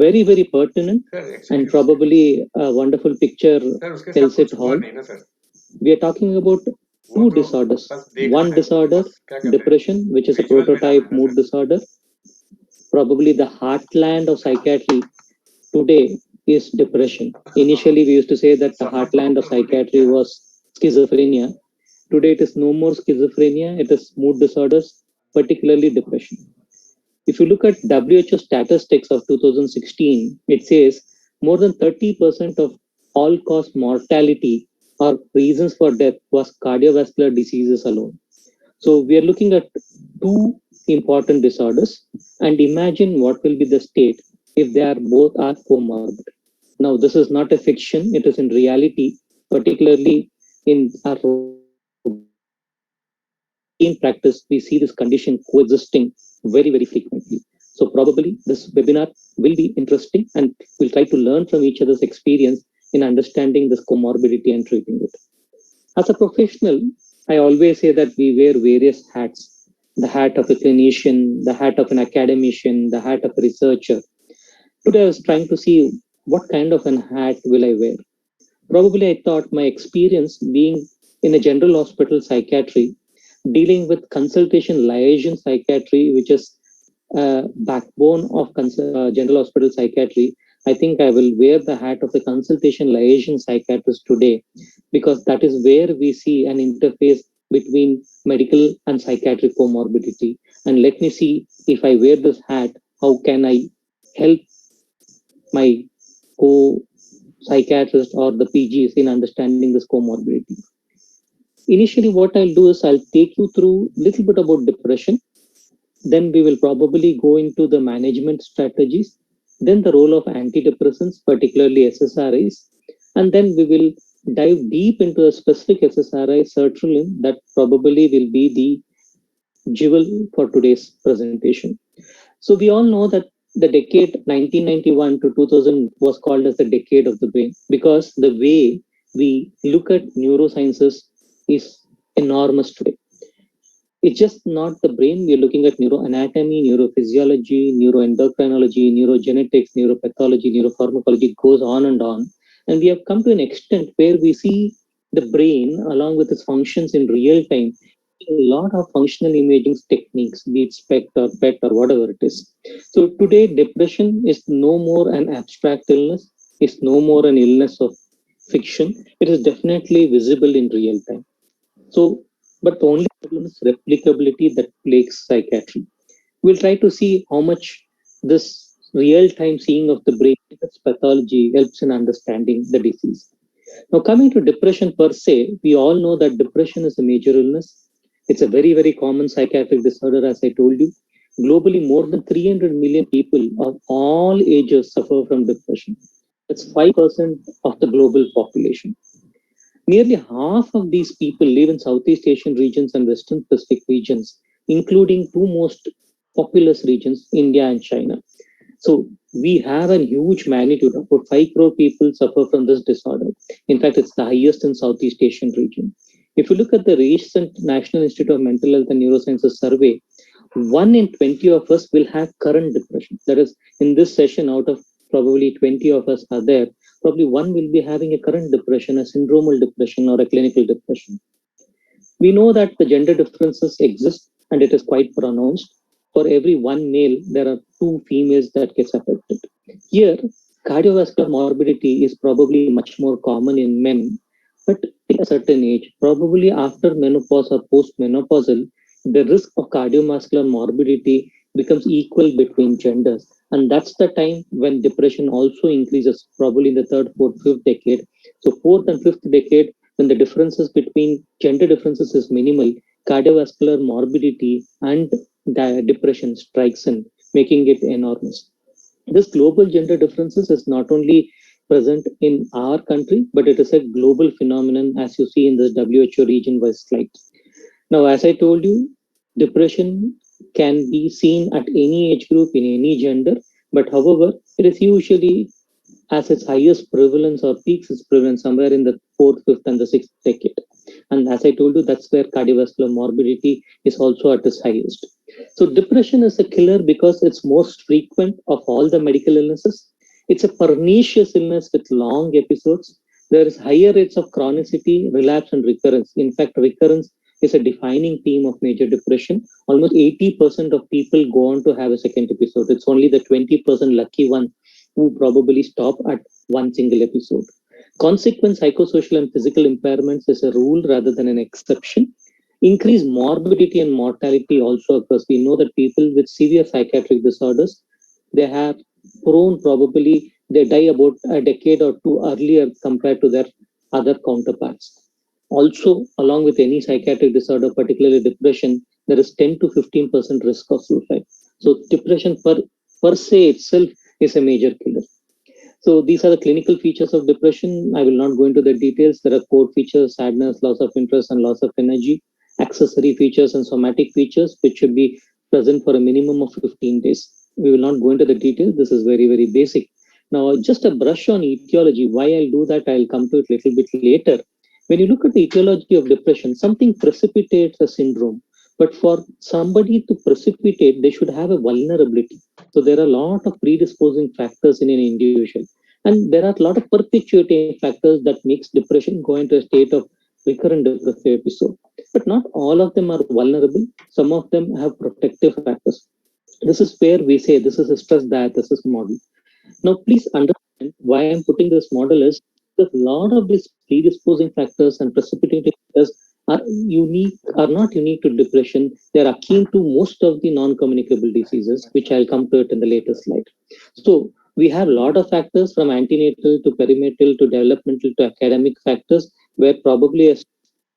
very, very pertinent and probably a wonderful picture tells it all. We are talking about two disorders. One disorder, depression, which is a prototype mood disorder. Probably the heartland of psychiatry today is depression. Initially, we used to say that the heartland of psychiatry was schizophrenia. Today, it is no more schizophrenia, it is mood disorders, particularly depression. If you look at WHO statistics of 2016, it says more than 30% of all cause mortality or reasons for death was cardiovascular diseases alone. So we are looking at two important disorders and imagine what will be the state if they are both are comorbid. Now, this is not a fiction, it is in reality, particularly in our in practice, we see this condition coexisting very, very frequently. So probably this webinar will be interesting and we'll try to learn from each other's experience in understanding this comorbidity and treating it. As a professional, I always say that we wear various hats. The hat of a clinician, the hat of an academician, the hat of a researcher. Today I was trying to see what kind of an hat will I wear. Probably I thought my experience being in a general hospital psychiatry, dealing with consultation liaison psychiatry, which is backbone of general hospital psychiatry, I think I will wear the hat of a consultation liaison psychiatrist today, because that is where we see an interface between medical and psychiatric comorbidity. And let me see, if I wear this hat, how can I help my co-psychiatrist or the PGs in understanding this comorbidity. Initially, what I'll do is I'll take you through a little bit about depression. Then we will probably go into the management strategies, then the role of antidepressants, particularly SSRIs, and then we will dive deep into a specific SSRI, sertraline, that probably will be the jewel for today's presentation. So we all know that the decade 1991 to 2000 was called as the decade of the brain, because the way we look at neurosciences is enormous today. It's just not the brain. We're looking at neuroanatomy, neurophysiology, neuroendocrinology, neurogenetics, neuropathology, neuropharmacology. It goes on. And we have come to an extent where we see the brain along with its functions in real time. A lot of functional imaging techniques, be it SPECT or PET or whatever it is. So today, depression is no more an abstract illness. It's no more an illness of fiction. It is definitely visible in real time. So, but the only problem is replicability that plagues psychiatry. We'll try to see how much this real-time seeing of the brain, its pathology, helps in understanding the disease. Now, coming to depression per se, we all know that depression is a major illness. It's a very, very common psychiatric disorder, as I told you. Globally, more than 300 million people of all ages suffer from depression. That's 5% of the global population. Nearly half of these people live in Southeast Asian regions and Western Pacific regions, including two most populous regions, India and China. So we have a huge magnitude. About 5 crore people suffer from this disorder. In fact, it's the highest in Southeast Asian region. If you look at the recent National Institute of Mental Health and Neurosciences survey, 1 in 20 of us will have current depression. That is, in this session, out of probably 20 of us are there, probably one will be having a current depression, a syndromal depression, or a clinical depression. We know that the gender differences exist and it is quite pronounced. For every one male, there are 2 females that gets affected. Here, cardiovascular morbidity is probably much more common in men, but at a certain age, probably after menopause or post-menopausal, the risk of cardiovascular morbidity becomes equal between genders. And that's the time when depression also increases, probably in the 3rd, 4th, 5th decade. So 4th and 5th decade, when the differences between gender differences is minimal, cardiovascular morbidity and depression strikes in, making it enormous. This global gender differences is not only present in our country, but it is a global phenomenon, as you see in the WHO region-wise slide. Now, as I told you, depression can be seen at any age group, in any gender, but however, it is usually as its highest prevalence or peaks its prevalence somewhere in the 4th, 5th, and the 6th decade. And as I told you, that's where cardiovascular morbidity is also at its highest. So depression is a killer because it's most frequent of all the medical illnesses. It's a pernicious illness with long episodes. There is higher rates of chronicity, relapse, and recurrence. In fact, recurrence is a defining theme of major depression. Almost 80% of people go on to have a second episode. It's only the 20% lucky one who probably stop at one single episode. Consequent psychosocial and physical impairments is a rule rather than an exception. Increased morbidity and mortality also occurs. We know that people with severe psychiatric disorders, they have prone probably they die about a decade or two earlier compared to their other counterparts. Also, along with any psychiatric disorder, particularly depression, there is 10 to 15% risk of suicide. So depression per se itself is a major killer. So these are the clinical features of depression. I will not go into the details. There are core features, sadness, loss of interest, and loss of energy, accessory features and somatic features, which should be present for a minimum of 15 days. We will not go into the details. This is very, very basic. Now, just a brush on etiology. Why I'll do that, I'll come to it a little bit later. When you look at the etiology of depression, something precipitates a syndrome. But for somebody to precipitate, they should have a vulnerability. So there are a lot of predisposing factors in an individual. And there are a lot of perpetuating factors that makes depression go into a state of recurrent depressive episode. But not all of them are vulnerable. Some of them have protective factors. This is where we say this is a stress diathesis model. Now, please understand why I'm putting this model is that a lot of these predisposing factors and precipitating factors are not unique to depression. They're akin to most of the non-communicable diseases, which I'll come to it in the later slide. So we have a lot of factors from antenatal to perinatal to developmental to academic factors where probably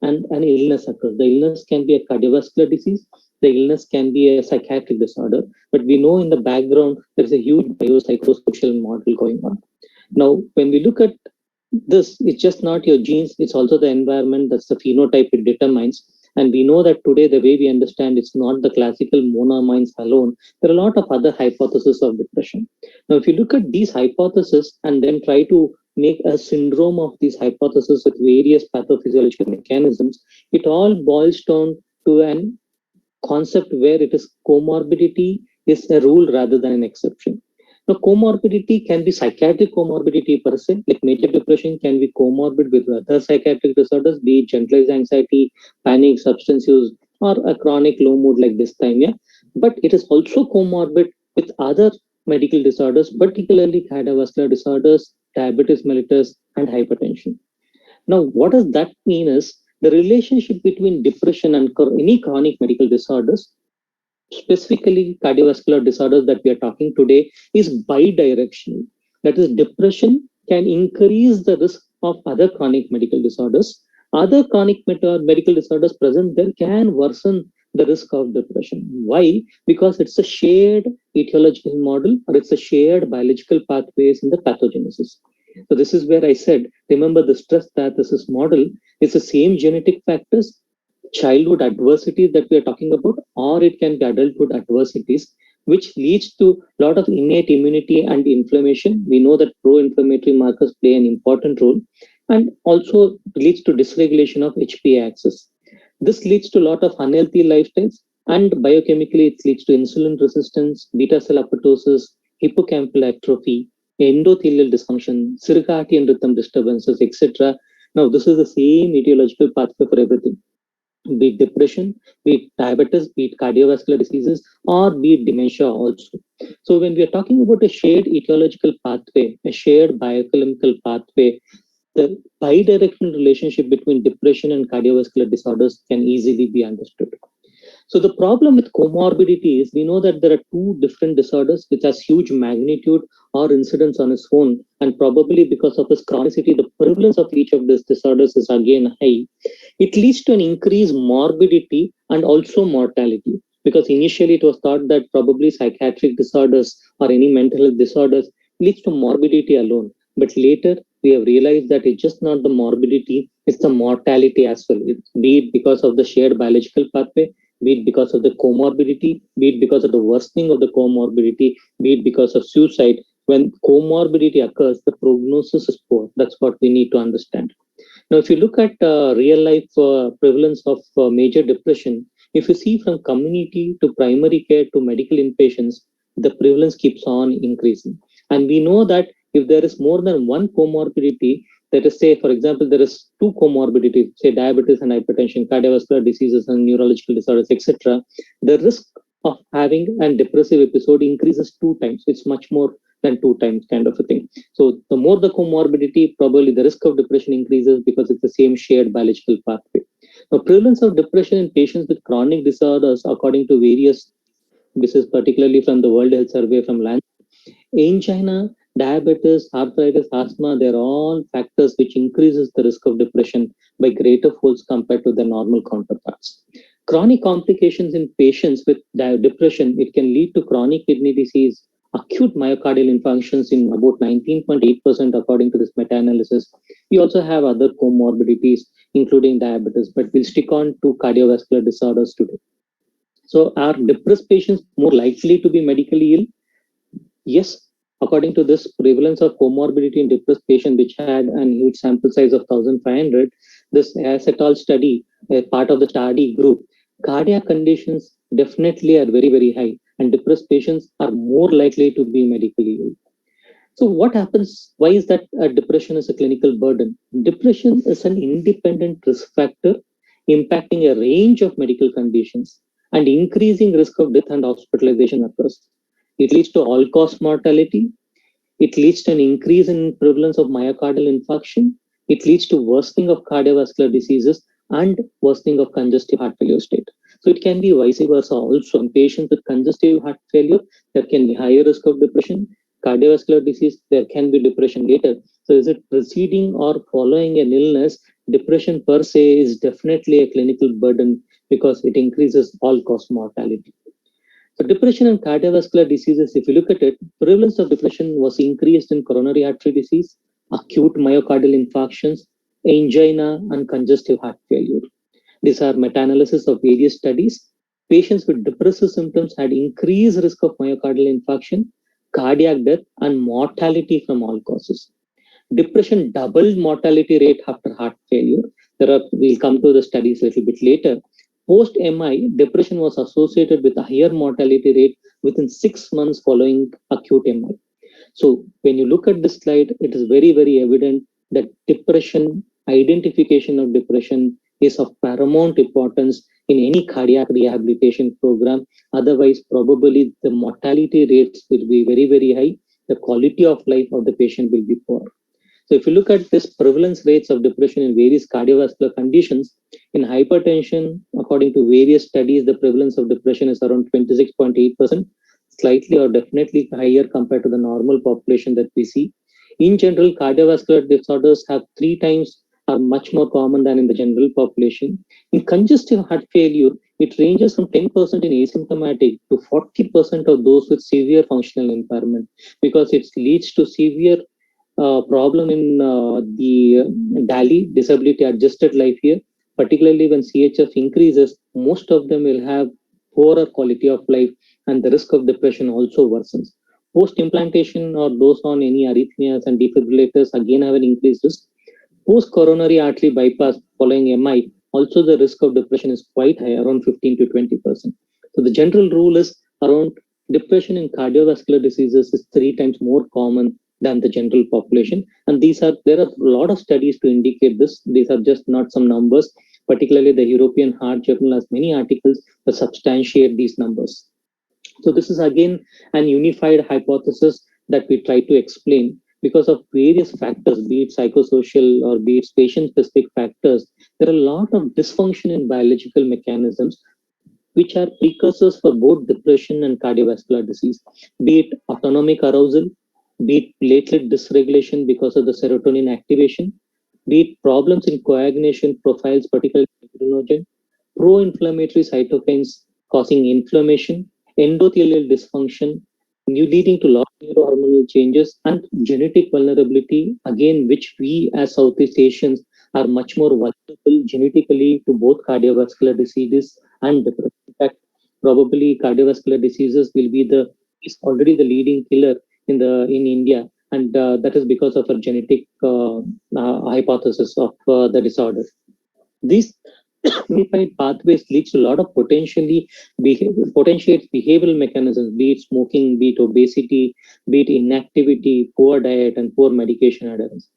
an illness occurs. The illness can be a cardiovascular disease. The illness can be a psychiatric disorder. But we know in the background, there's a huge biopsychosocial model going on. Now, when we look at this, it's just not your genes, it's also the environment, that's the phenotype it determines. And we know that today, the way we understand it's not the classical monoamines alone. There are a lot of other hypotheses of depression. Now, if you look at these hypotheses and then try to make a syndrome of these hypotheses with various pathophysiological mechanisms, it all boils down to an concept where it is comorbidity is a rule rather than an exception. Now, comorbidity can be psychiatric comorbidity per se, like major depression can be comorbid with other psychiatric disorders, be it generalized anxiety, panic, substance use, or a chronic low mood like dysthymia. But it is also comorbid with other medical disorders, particularly cardiovascular disorders, diabetes mellitus, and hypertension. Now, what does that mean is the relationship between depression and any chronic medical disorders, specifically cardiovascular disorders that we are talking today, is bidirectional. That is, depression can increase the risk of other chronic medical disorders. Other chronic medical disorders present there can worsen the risk of depression. Why? Because it's a shared etiological model or it's a shared biological pathways in the pathogenesis. So this is where I said, remember the stress diathesis model is the same genetic factors, childhood adversities that we are talking about, or it can be adulthood adversities, which leads to a lot of innate immunity and inflammation. We know that pro-inflammatory markers play an important role and also leads to dysregulation of HPA axis. This leads to a lot of unhealthy lifestyles and biochemically it leads to insulin resistance, beta cell apoptosis, hippocampal atrophy, endothelial dysfunction, circadian rhythm disturbances, etc. Now, this is the same etiological pathway for everything, be it depression, be it diabetes, be it cardiovascular diseases, or be it dementia also. So when we are talking about a shared etiological pathway, a shared biochemical pathway, the bidirectional relationship between depression and cardiovascular disorders can easily be understood. So the problem with comorbidity is we know that there are two different disorders which has huge magnitude or incidence on its own, and probably because of its chronicity, the prevalence of each of these disorders is again high. It leads to an increased morbidity and also mortality, because initially it was thought that probably psychiatric disorders or any mental health disorders leads to morbidity alone. But later we have realized that it's just not the morbidity, it's the mortality as well. Be it because of the shared biological pathway, be it because of the comorbidity, be it because of the worsening of the comorbidity, be it because of suicide. When comorbidity occurs, the prognosis is poor. That's what we need to understand. Now, if you look at real life prevalence of major depression, if you see from community to primary care to medical inpatients, the prevalence keeps on increasing. And we know that if there is more than one comorbidity, let us say, for example, there is two comorbidities, say diabetes and hypertension, cardiovascular diseases and neurological disorders, etc., the risk of having a depressive episode increases two times. It's much more than two times kind of a thing. So the more the comorbidity, probably the risk of depression increases because it's the same shared biological pathway. Now, prevalence of depression in patients with chronic disorders, according to various, this is particularly from the World Health Survey from Lancet, angina, diabetes, arthritis, asthma, they're all factors which increases the risk of depression by greater folds compared to the normal counterparts. Chronic complications in patients with depression, it can lead to chronic kidney disease, acute myocardial infarctions in about 19.8% according to this meta-analysis. We also have other comorbidities, including diabetes, but we'll stick on to cardiovascular disorders today. So are depressed patients more likely to be medically ill? Yes, according to this prevalence of comorbidity in depressed patient, which had a huge sample size of 1,500, this et al. Study, a part of the study group, cardiac conditions definitely are very, very high, and depressed patients are more likely to be medically ill. So, what happens? Why is that depression is a clinical burden? Depression is an independent risk factor impacting a range of medical conditions, and increasing risk of death and hospitalization occurs. It leads to all-cause mortality. It leads to an increase in prevalence of myocardial infarction. It leads to worsening of cardiovascular diseases and worsening of congestive heart failure state. So it can be vice versa also. In patients with congestive heart failure, there can be higher risk of depression. Cardiovascular disease, there can be depression later. So is it preceding or following an illness? Depression per se is definitely a clinical burden because it increases all-cause mortality. So depression and cardiovascular diseases, if you look at it, prevalence of depression was increased in coronary artery disease, acute myocardial infarctions, angina, and congestive heart failure. These are meta-analysis of various studies. Patients with depressive symptoms had increased risk of myocardial infarction, cardiac death, and mortality from all causes. Depression doubled mortality rate after heart failure. We'll come to the studies a little bit later. Post MI, depression was associated with a higher mortality rate within 6 months following acute MI. So when you look at this slide, it is very, very evident that depression, identification of depression is of paramount importance in any cardiac rehabilitation program. Otherwise, probably the mortality rates will be very, very high. The quality of life of the patient will be poor. So if you look at this prevalence rates of depression in various cardiovascular conditions, in hypertension, according to various studies, the prevalence of depression is around 26.8%, slightly or definitely higher compared to the normal population that we see. In general, cardiovascular disorders have 3 times are much more common than in the general population. In congestive heart failure, it ranges from 10% in asymptomatic to 40% of those with severe functional impairment because it leads to severe problem in the DALY, disability adjusted life here, particularly when CHF increases, most of them will have poorer quality of life and the risk of depression also worsens. Post implantation or those on any arrhythmias and defibrillators again have an increased risk. Post coronary artery bypass following MI, also the risk of depression is quite high, around 15 to 20%. So the general rule is around depression in cardiovascular diseases is 3 times more common than the general population. And there are a lot of studies to indicate this. These are just not some numbers. Particularly the European Heart Journal has many articles that substantiate these numbers. So this is again an unified hypothesis that we try to explain because of various factors, be it psychosocial or be it patient-specific factors. There are a lot of dysfunction in biological mechanisms which are precursors for both depression and cardiovascular disease, be it autonomic arousal, be it platelet dysregulation because of the serotonin activation, be it problems in coagulation profiles, particularly fibrinogen, pro-inflammatory cytokines causing inflammation, endothelial dysfunction, leading to lot of neurohormonal changes, and genetic vulnerability, again, which we as Southeast Asians are much more vulnerable genetically to both cardiovascular diseases and depression. In fact, probably cardiovascular diseases will be is already the leading killer in India, and that is because of a genetic hypothesis of the disorder. These unified pathways leads to a lot of potentiates behavioral mechanisms, be it smoking, be it obesity, be it inactivity, poor diet, and poor medication adherence.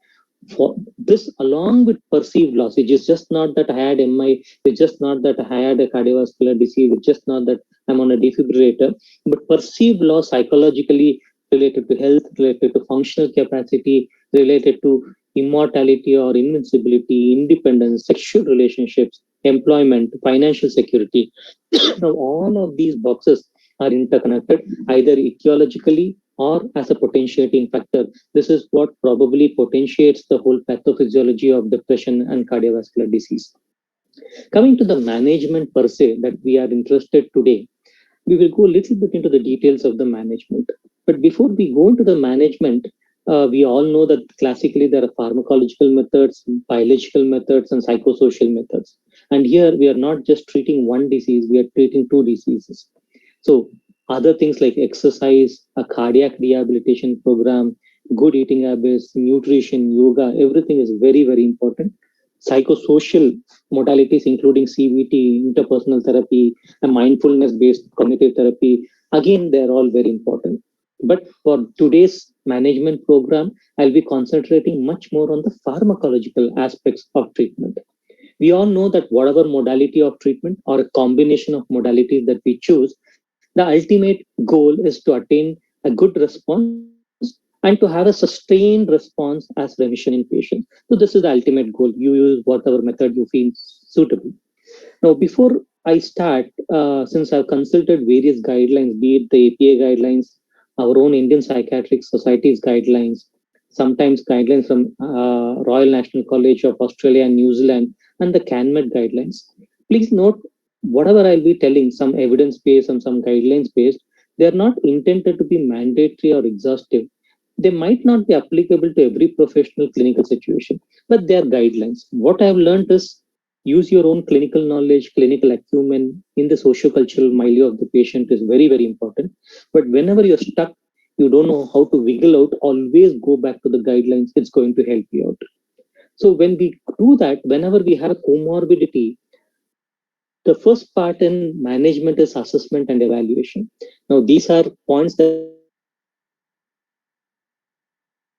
For this, along with perceived loss, it is just not that I had MI, it's just not that I had a cardiovascular disease, it's just not that I'm on a defibrillator, but perceived loss psychologically related to health, related to functional capacity, related to immortality or invincibility, independence, sexual relationships, employment, financial security. Now, all of these boxes are interconnected, either etiologically or as a potentiating factor. This is what probably potentiates the whole pathophysiology of depression and cardiovascular disease. Coming to the management per se that we are interested today, we will go a little bit into the details of the management. But before we go into the management, we all know that classically there are pharmacological methods, biological methods, and psychosocial methods. And here we are not just treating one disease, we are treating two diseases. So other things like exercise, a cardiac rehabilitation program, good eating habits, nutrition, yoga, everything is very, very important. Psychosocial modalities, including CBT, interpersonal therapy, and mindfulness-based cognitive therapy, again, they're all very important. But for today's management program, I'll be concentrating much more on the pharmacological aspects of treatment. We all know that whatever modality of treatment or a combination of modalities that we choose, the ultimate goal is to attain a good response and to have a sustained response as remission in patients. So this is the ultimate goal. You use whatever method you feel suitable. Now, before I start, since I've consulted various guidelines, be it the APA guidelines, our own Indian Psychiatric Society's guidelines, sometimes guidelines from Royal National College of Australia and New Zealand, and the CanMed guidelines. Please note, whatever I'll be telling, some evidence-based and some guidelines-based, they're not intended to be mandatory or exhaustive. They might not be applicable to every professional clinical situation, but they are guidelines. What I've learned is use your own clinical knowledge, clinical acumen in the socio-cultural milieu of the patient is very, very important. But whenever you're stuck, you don't know how to wiggle out, always go back to the guidelines. It's going to help you out. So when we do that, whenever we have a comorbidity, the first part in management is assessment and evaluation. Now, these are points that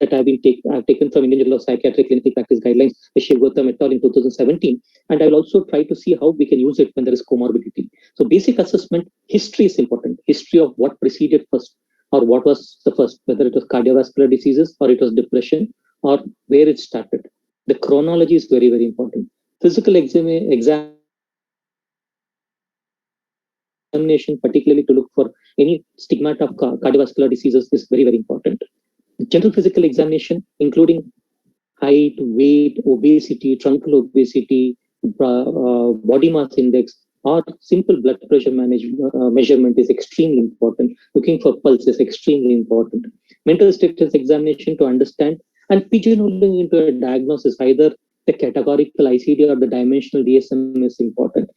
I've taken from Indian Journal of Psychiatric Clinical Practice Guidelines by Shiv Gautam et al. In 2017. And I will also try to see how we can use it when there is comorbidity. So basic assessment, history is important. History of what preceded first or what was the first, whether it was cardiovascular diseases or it was depression or where it started. The chronology is very, very important. Physical examination, particularly to look for any stigmata of cardiovascular diseases, is very, very important. General physical examination, including height, weight, obesity, truncal obesity, body mass index, or simple blood pressure measurement is extremely important. Looking for pulse is extremely important. Mental status examination to understand and pigeonholing into a diagnosis, either the categorical ICD or the dimensional DSM is important.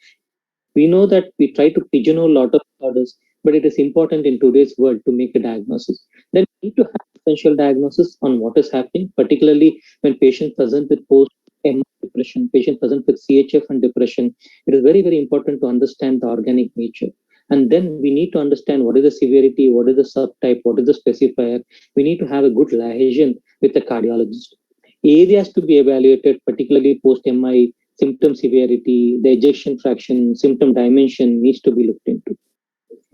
We know that we try to pigeonhole a lot of disorders, but it is important in today's world to make a diagnosis. Then we need to have differential diagnosis on what is happening, particularly when patients present with post-MI depression, patient present with CHF and depression. It is very, very important to understand the organic nature. And then we need to understand what is the severity, what is the subtype, what is the specifier. We need to have a good liaison with the cardiologist. Areas to be evaluated, particularly post-MI, symptom severity, the ejection fraction, symptom dimension needs to be looked into.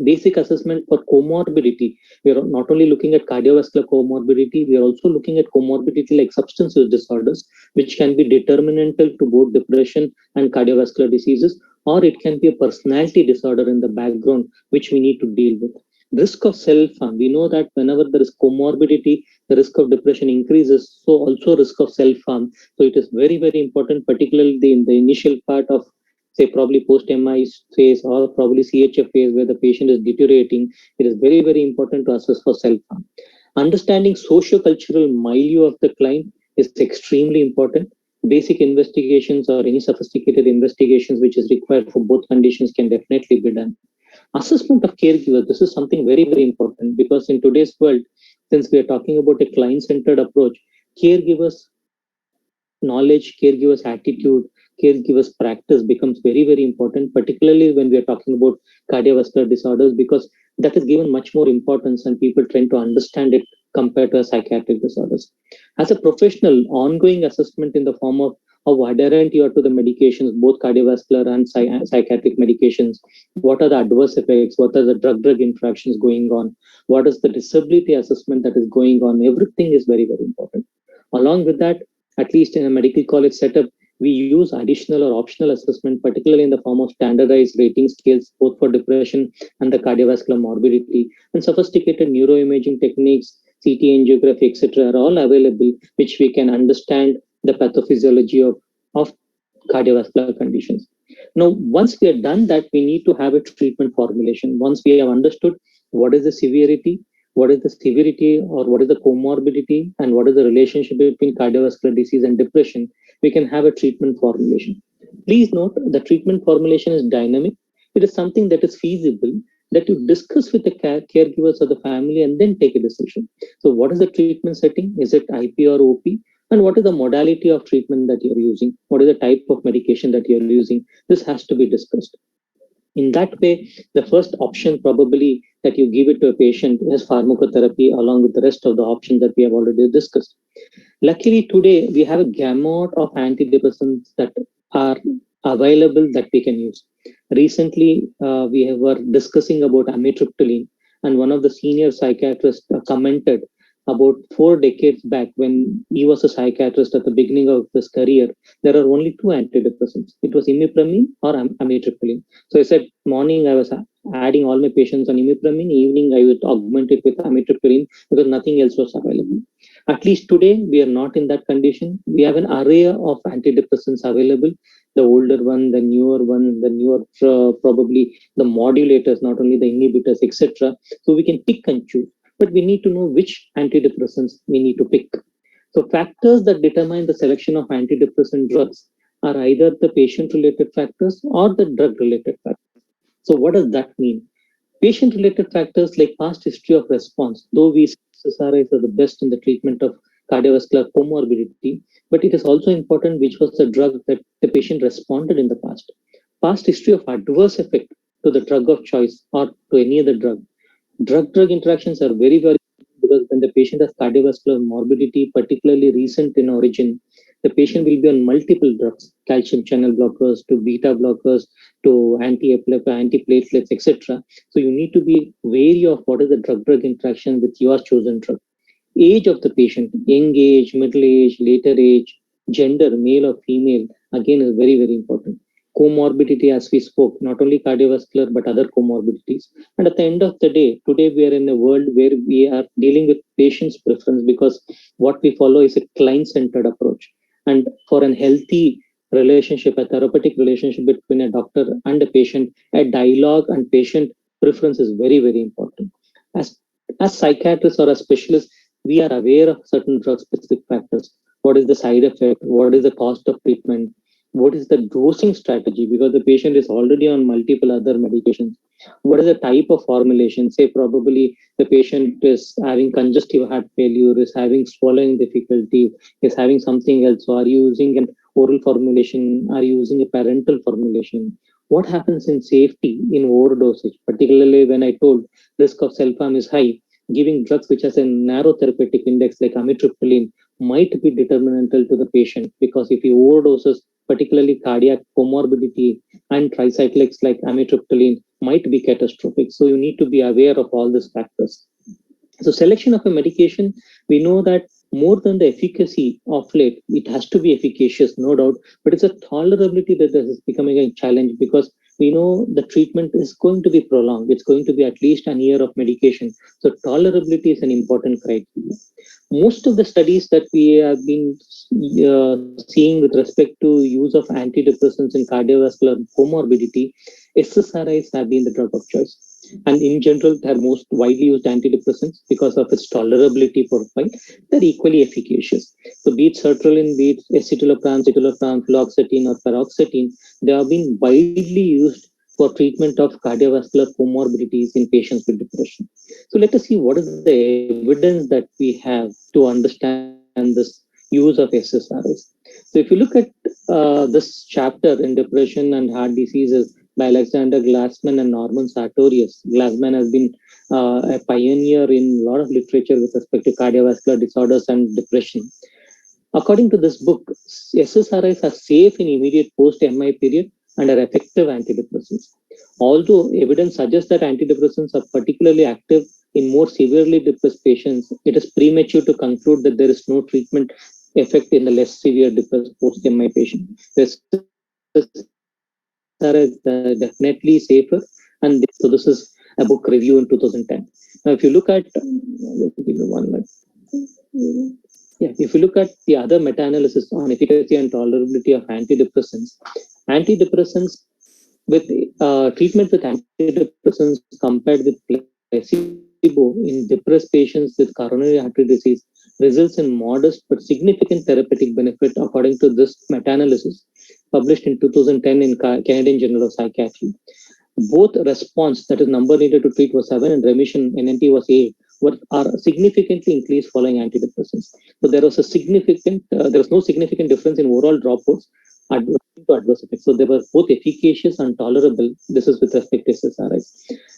Basic assessment for comorbidity. We are not only looking at cardiovascular comorbidity, we are also looking at comorbidity like substance use disorders, which can be determinantal to both depression and cardiovascular diseases, or it can be a personality disorder in the background, which we need to deal with. Risk of self-harm. We know that whenever there is comorbidity, the risk of depression increases, so also risk of self-harm. So it is very, very important, particularly in the initial part of say probably post-MI phase or probably CHF phase where the patient is deteriorating, it is very, very important to assess for self-harm. Understanding socio-cultural milieu of the client is extremely important. Basic investigations or any sophisticated investigations which is required for both conditions can definitely be done. Assessment of caregiver, this is something very, very important because in today's world, since we are talking about a client-centered approach, caregivers knowledge, caregivers' attitude, caregivers' practice becomes very, very important, particularly when we are talking about cardiovascular disorders, because that is given much more importance and people tend to understand it compared to psychiatric disorders. As a professional, ongoing assessment in the form of how adherent you are to the medications, both cardiovascular and psychiatric medications, what are the adverse effects, what are the drug-drug interactions going on, what is the disability assessment that is going on, everything is very, very important. Along with that, at least in a medical college setup, we use additional or optional assessment, particularly in the form of standardized rating scales, both for depression and the cardiovascular morbidity, and sophisticated neuroimaging techniques, CT angiography, etc., are all available, which we can understand the pathophysiology of cardiovascular conditions. Now, once we have done that, we need to have a treatment formulation. Once we have understood what is the severity, or what is the comorbidity, and what is the relationship between cardiovascular disease and depression, we can have a treatment formulation. Please note the treatment formulation is dynamic. It is something that is feasible, that you discuss with the caregivers of the family and then take a decision. So, what is the treatment setting? Is it IP or OP? And what is the modality of treatment that you're using? What is the type of medication that you're using? This has to be discussed. In that way, the first option probably that you give it to a patient is pharmacotherapy, along with the rest of the options that we have already discussed. Luckily, today we have a gamut of antidepressants that are available that we can use. Recently, we were discussing about amitriptyline, and one of the senior psychiatrists commented about 4 decades back when he was a psychiatrist at the beginning of his career, there are only two antidepressants. It was imipramine or amitriptyline. So I said, morning I was adding all my patients on imipramine, evening I would augment it with amitriptyline because nothing else was available. At least today, we are not in that condition. We have an array of antidepressants available, the older one, the newer, probably the modulators, not only the inhibitors, etc. So we can pick and choose, but we need to know which antidepressants we need to pick. So factors that determine the selection of antidepressant drugs are either the patient-related factors or the drug-related factors. So what does that mean? Patient-related factors like past history of response, though we SSRIs are the best in the treatment of cardiovascular comorbidity, but it is also important which was the drug that the patient responded in the past. Past history of adverse effect to the drug of choice or to any other drug. Drug-drug interactions are very, very important because when the patient has cardiovascular morbidity, particularly recent in origin, the patient will be on multiple drugs, calcium channel blockers to beta blockers to antiplatelets, etc. So you need to be wary of what is the drug-drug interaction with your chosen drug. Age of the patient, young age, middle age, later age, gender, male or female, again is very, very important. Comorbidity, as we spoke, not only cardiovascular but other comorbidities. And at the end of the day, today we are in a world where we are dealing with patient's preference because what we follow is a client-centered approach. And for a healthy relationship, a therapeutic relationship between a doctor and a patient, a dialogue and patient preference is very, very important. As as psychiatrists or as specialists, we are aware of certain drug specific factors. What is the side effect? What is the cost of treatment? What is the dosing strategy? Because the patient is already on multiple other medications. What is the type of formulation? Say, probably the patient is having congestive heart failure, is having swallowing difficulty, is having something else. So, are you using an oral formulation? Are you using a parental formulation? What happens in safety in overdosage, particularly when I told risk of self-harm is high, giving drugs which has a narrow therapeutic index like amitriptyline might be detrimental to the patient because if he overdoses, particularly cardiac comorbidity and tricyclics like amitriptyline might be catastrophic. So you need to be aware of all these factors. So selection of a medication, we know that more than the efficacy of late, it has to be efficacious, no doubt, but it's a tolerability that is becoming a challenge because we know the treatment is going to be prolonged. It's going to be at least an year of medication. So tolerability is an important criteria. Most of the studies that we have been seeing with respect to use of antidepressants in cardiovascular comorbidity, SSRIs have been the drug of choice. And in general, they are most widely used antidepressants because of its tolerability profile. They're equally efficacious. So be it sertraline, be it escitalopram, fluoxetine, or paroxetine, they have been widely used for treatment of cardiovascular comorbidities in patients with depression. So let us see what is the evidence that we have to understand this use of SSRIs. So if you look at this chapter in depression and heart diseases by Alexander Glassman and Norman Sartorius, Glassman has been a pioneer in a lot of literature with respect to cardiovascular disorders and depression. According to this book, SSRIs are safe in immediate post-MI period and are effective antidepressants. Although evidence suggests that antidepressants are particularly active in more severely depressed patients, it is premature to conclude that there is no treatment effect in the less severe depressed post-MI patient. The SSRIs are definitely safer, and so this is a book review in 2010. Now, if you look at, give me one minute. Yeah, if you look at the other meta-analysis on efficacy and tolerability of antidepressants with treatment with antidepressants compared with placebo in depressed patients with coronary artery disease results in modest but significant therapeutic benefit according to this meta-analysis published in 2010 in Canadian Journal of Psychiatry. Both response, that is number needed to treat, was 7 and remission NNT was 8, are significantly increased following antidepressants. So there was no significant difference in overall dropouts to adverse effects. So they were both efficacious and tolerable. This is with respect to SSRIs.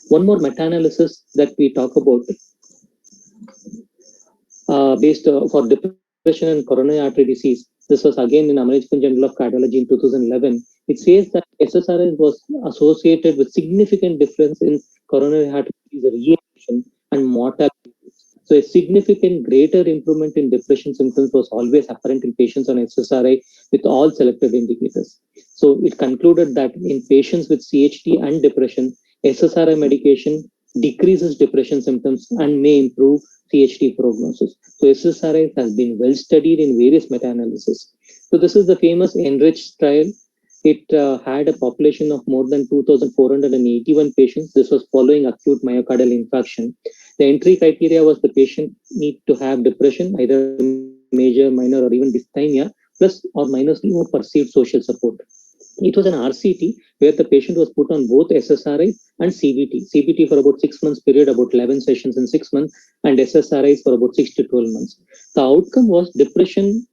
One more meta-analysis that we talk about based for depression and coronary artery disease. This was again in American Journal of Cardiology in 2011. It says that SSRI was associated with significant difference in coronary artery disease readmission and mortality. So a significant greater improvement in depression symptoms was always apparent in patients on SSRI with all selected indicators. So it concluded that in patients with CHD and depression, SSRI medication decreases depression symptoms and may improve CHD prognosis. So SSRI has been well studied in various meta-analyses. So this is the famous ENRICH trial. It had a population of more than 2,481 patients. This was following acute myocardial infarction. The entry criteria was the patient need to have depression, either major, minor, or even dysthymia, plus or minus no perceived social support. It was an RCT where the patient was put on both SSRI and CBT. CBT for about 6 months period, about 11 sessions in 6 months, and SSRIs for about 6 to 12 months. The outcome was depression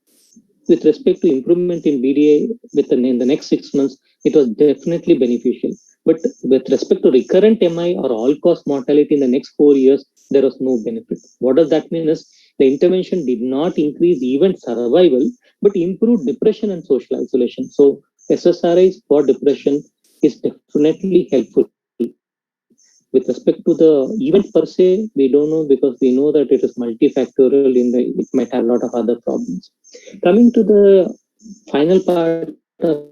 with respect to improvement in BDA in the next 6 months. It was definitely beneficial. But with respect to recurrent MI or all-cause mortality in the next 4 years, there was no benefit. What does that mean is the intervention did not increase event survival, but improved depression and social isolation. So SSRIs for depression is definitely helpful. With respect to the event per se, we don't know because we know that it is multifactorial it might have a lot of other problems. Coming to the final part of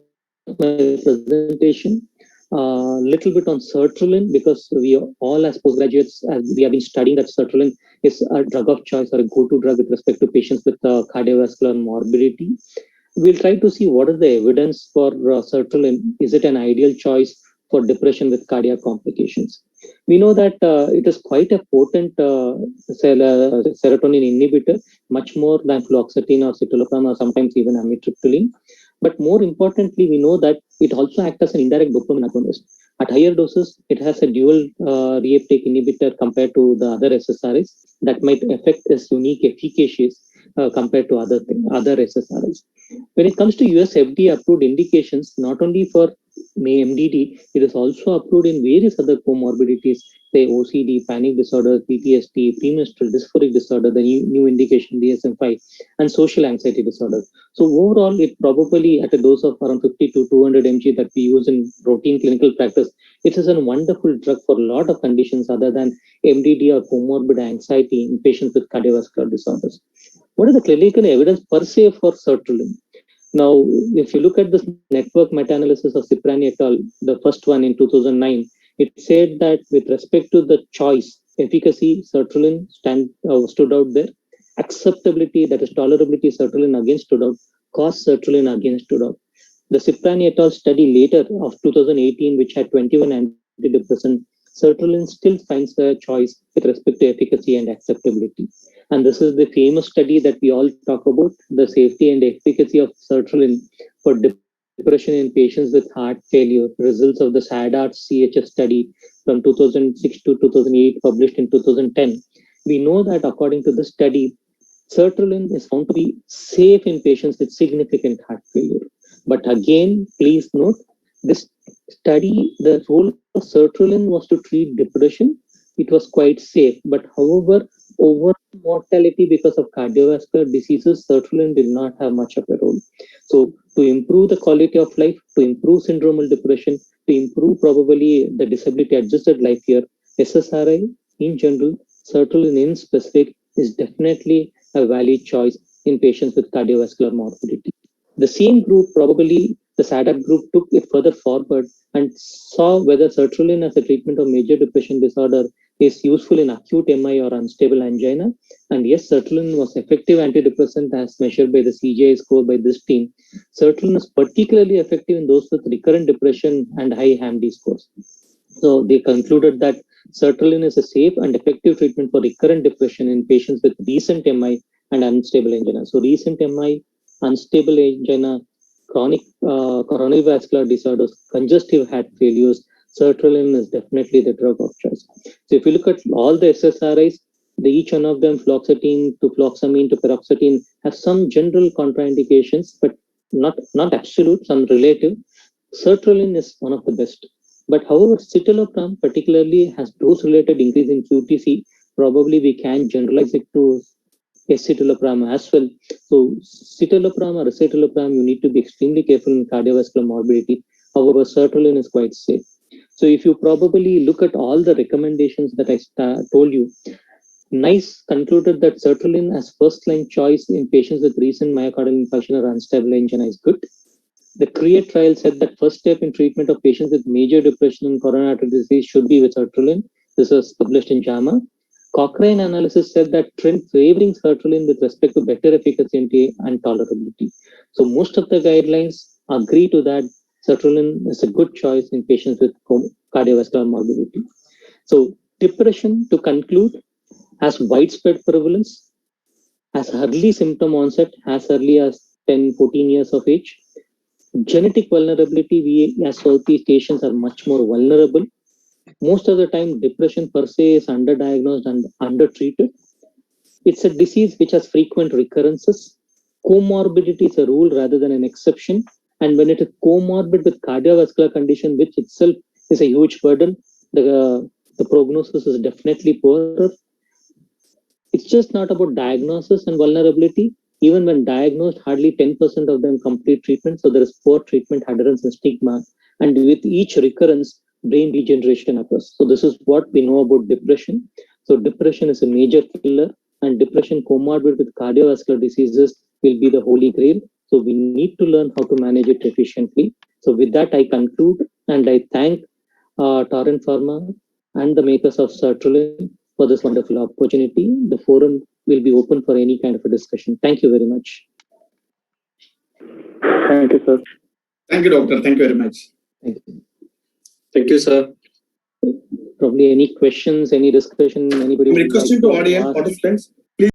my presentation, little bit on sertraline, because we all as postgraduates, as we have been studying that sertraline is a drug of choice or a go-to drug with respect to patients with cardiovascular morbidity. We'll try to see what is the evidence for sertraline. Is it an ideal choice for depression with cardiac complications? We know that it is quite a potent serotonin inhibitor, much more than fluoxetine or citalopram or sometimes even amitriptyline. But more importantly, we know that it also acts as an indirect dopamine agonist. At higher doses, it has a dual reuptake inhibitor compared to the other SSRIs that might affect its unique efficacy compared to other SSRIs. When it comes to US FDA approved indications, not only for MDD, it is also approved in various other comorbidities, say OCD, panic disorder, PTSD, premenstrual dysphoric disorder, the new indication DSM-5, and social anxiety disorder. So overall, it probably at a dose of around 50 to 200 mg that we use in routine clinical practice, it is a wonderful drug for a lot of conditions other than MDD or comorbid anxiety in patients with cardiovascular disorders. What is the clinical evidence per se for sertraline? Now, if you look at this network meta-analysis of Cipriani et al., the first one in 2009, it said that with respect to the choice, efficacy, sertraline stood out there. Acceptability, that is tolerability, sertraline again stood out. Cost, sertraline again stood out. The Cipriani et al. Study later of 2018, which had 21 antidepressant, sertraline still finds a choice with respect to efficacy and acceptability. And this is the famous study that we all talk about, the safety and efficacy of sertraline for depression in patients with heart failure, results of the SADART CHF study from 2006 to 2008, published in 2010. We know that according to this study, Sertraline is found to be safe in patients with significant heart failure. But again, please note, this study, the role of sertraline was to treat depression. It was quite safe. But however, over mortality because of cardiovascular diseases, sertraline did not have much of a role. So to improve the quality of life, to improve syndromal depression, to improve probably the disability adjusted life here, SSRI in general, sertraline in specific is definitely a valid choice in patients with cardiovascular morbidity. The same group, probably the SADAP group, took it further forward and saw whether sertraline as a treatment of major depression disorder is useful in acute MI or unstable angina. And yes, sertraline was effective antidepressant as measured by the CGI score by this team. Sertraline is particularly effective in those with recurrent depression and high HAM-D scores. So they concluded that sertraline is a safe and effective treatment for recurrent depression in patients with recent MI and unstable angina. So recent MI, unstable angina, chronic coronary vascular disorders, congestive heart failures, sertraline is definitely the drug of choice. So if you look at all the SSRIs, each one of them, fluoxetine to fluoxamine to paroxetine, have some general contraindications, but not absolute, some relative. Sertraline is one of the best. But however, citalopram particularly has dose-related increase in QTc. Probably we can generalize it to escitalopram as well. So citalopram or escitalopram, you need to be extremely careful in cardiovascular morbidity. However, sertraline is quite safe. So if you probably look at all the recommendations that I told you, NICE concluded that sertraline as first-line choice in patients with recent myocardial infarction or unstable angina is good. The CREATE trial said that first step in treatment of patients with major depression and coronary artery disease should be with sertraline. This was published in JAMA. Cochrane analysis said that trend favoring sertraline with respect to better efficacy and tolerability. So most of the guidelines agree to that sertraline is a good choice in patients with cardiovascular morbidity. So depression, to conclude, has widespread prevalence, has early symptom onset as early as 10, 14 years of age. Genetic vulnerability, we as Southeast Asians are much more vulnerable. Most of the time, depression per se is underdiagnosed and undertreated. It's a disease which has frequent recurrences. Comorbidity is a rule rather than an exception. And when it is comorbid with cardiovascular condition, which itself is a huge burden, the prognosis is definitely poorer. It's just not about diagnosis and vulnerability. Even when diagnosed, hardly 10% of them complete treatment. So there is poor treatment adherence and stigma. And with each recurrence, brain degeneration occurs. So this is what we know about depression. So depression is a major killer, and depression comorbid with cardiovascular diseases will be the holy grail. So we need to learn how to manage it efficiently. So with that, I conclude, and I thank Torrent Pharma and the makers of sertraline for this wonderful opportunity. The forum will be open for any kind of a discussion. Thank you very much. Thank you, sir. Thank you, doctor. Thank you very much. Thank you. Thank you, sir. Probably any questions, any discussion, anybody? I'm requesting to audience participants